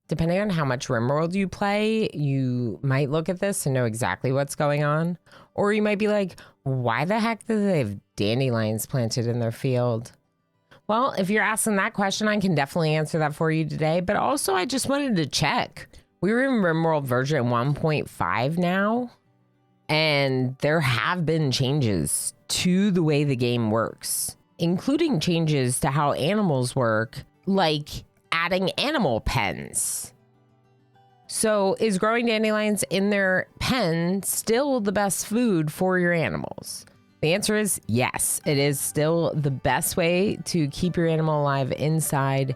Depending on how much RimWorld you play, you might look at this and know exactly what's going on. Or you might be like, why the heck do they have dandelions planted in their field? Well, if you're asking that question, I can definitely answer that for you today. But also, I just wanted to check. We're in RimWorld version 1.5 now, and there have been changes to the way the game works, including changes to how animals work, like adding animal pens. So is growing dandelions in their pen still the best food for your animals? The answer is yes. It is still the best way to keep your animal alive inside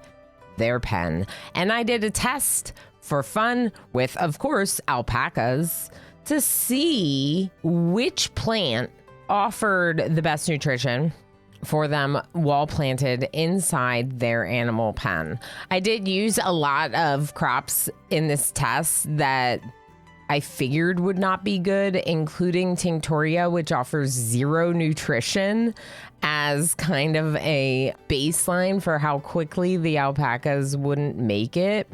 their pen. And I did a test for fun with, of course, alpacas to see which plant offered the best nutrition for them while planted inside their animal pen. I did use a lot of crops in this test that I figured would not be good, including Tinctoria, which offers 0 nutrition as kind of a baseline for how quickly the alpacas wouldn't make it.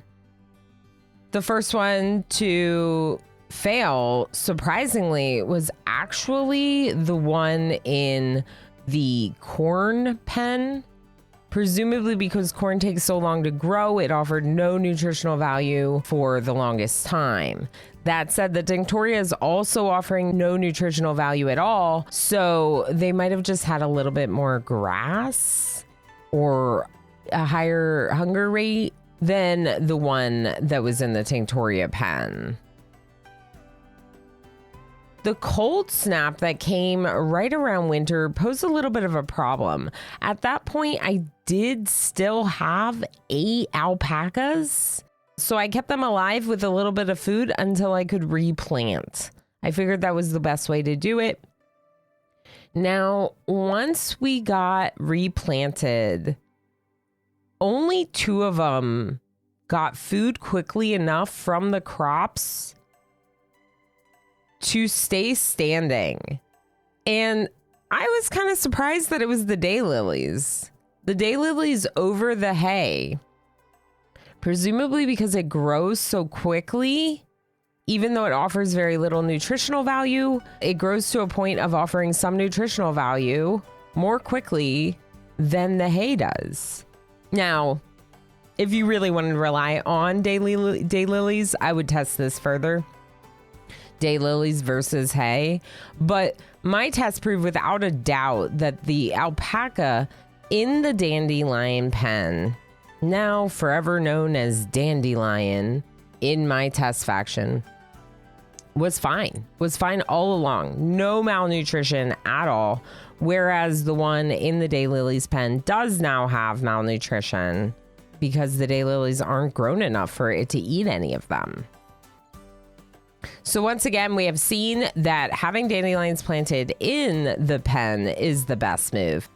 The first one to fail, surprisingly, was actually the one in the corn pen. Presumably because corn takes so long to grow, it offered no nutritional value for the longest time. That said, the Tinctoria is also offering no nutritional value at all, so they might have just had a little bit more grass or a higher hunger rate than the one that was in the Tinctoria pen. The cold snap that came right around winter posed a little bit of a problem. At that point, I did still have 8 alpacas, so I kept them alive with a little bit of food until I could replant. I figured that was the best way to do it. Now, once we got replanted, only 2 of them got food quickly enough from the crops to stay standing. And I was kind of surprised that it was the daylilies. The daylilies over the hay. Presumably because it grows so quickly, even though it offers very little nutritional value, it grows to a point of offering some nutritional value more quickly than the hay does. Now, if you really wanted to rely on daylilies, I would test this further. Daylilies versus hay. But my test proved without a doubt that the alpaca in the dandelion pen, now forever known as Dandelion in my test faction, was fine all along. No malnutrition at all. Whereas the one in the daylilies pen does now have malnutrition because the daylilies aren't grown enough for it to eat any of them. So once again, we have seen that having dandelions planted in the pen is the best move.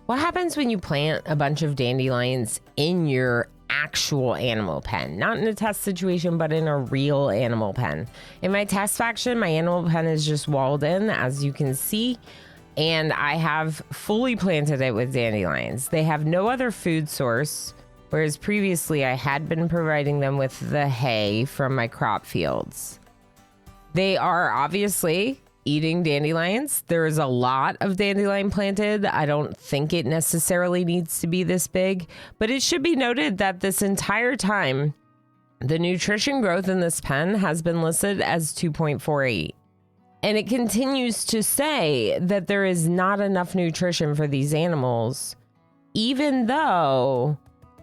What happens when you plant a bunch of dandelions in your actual animal pen? Not in a test situation, but in a real animal pen. In my test faction, my animal pen is just walled in, as you can see, and I have fully planted it with dandelions. They have no other food source, whereas previously I had been providing them with the hay from my crop fields. They are obviously eating dandelions. There is a lot of dandelion planted. I don't think it necessarily needs to be this big, but it should be noted that this entire time, the nutrition growth in this pen has been listed as 2.48. And it continues to say that there is not enough nutrition for these animals, even though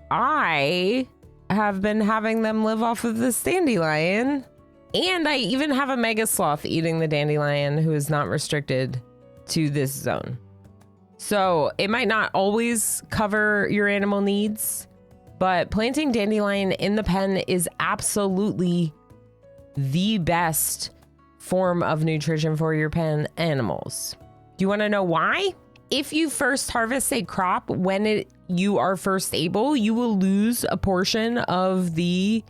I have been having them live off of this dandelion. And I even have a mega sloth eating the dandelion who is not restricted to this zone. So it might not always cover your animal needs, but planting dandelion in the pen is absolutely the best form of nutrition for your pen animals. Do you want to know why? If you first harvest a crop when you are first able, you will lose a portion of the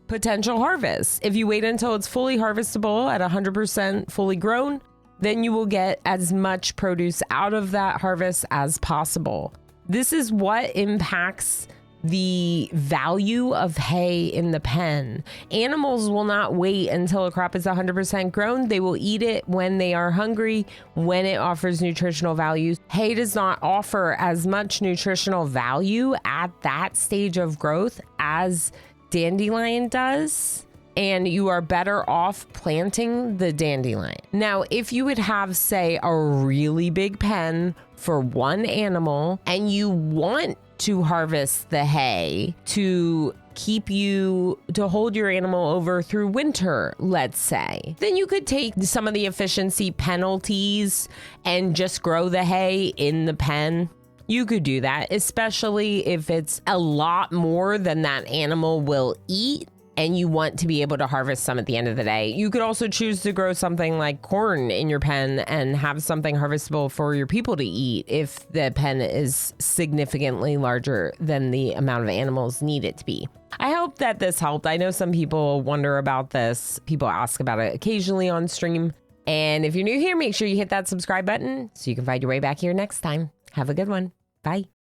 potential harvest. If you wait until it's fully harvestable at 100% fully grown, then you will get as much produce out of that harvest as possible. This is what impacts the value of hay in the pen. Animals will not wait until a crop is 100% grown. They will eat it when they are hungry, when it offers nutritional value. Hay does not offer as much nutritional value at that stage of growth as dandelion does. And you are better off planting the dandelion. Now, if you would have, say, a really big pen for one animal and you want to harvest the hay to hold your animal over through winter, let's say, then you could take some of the efficiency penalties and just grow the hay in the pen. You could do that, especially if it's a lot more than that animal will eat and you want to be able to harvest some at the end of the day. You could also choose to grow something like corn in your pen and have something harvestable for your people to eat if the pen is significantly larger than the amount of animals need it to be. I hope that this helped. I know some people wonder about this. People ask about it occasionally on stream. And if you're new here, make sure you hit that subscribe button so you can find your way back here next time. Have a good one. Bye.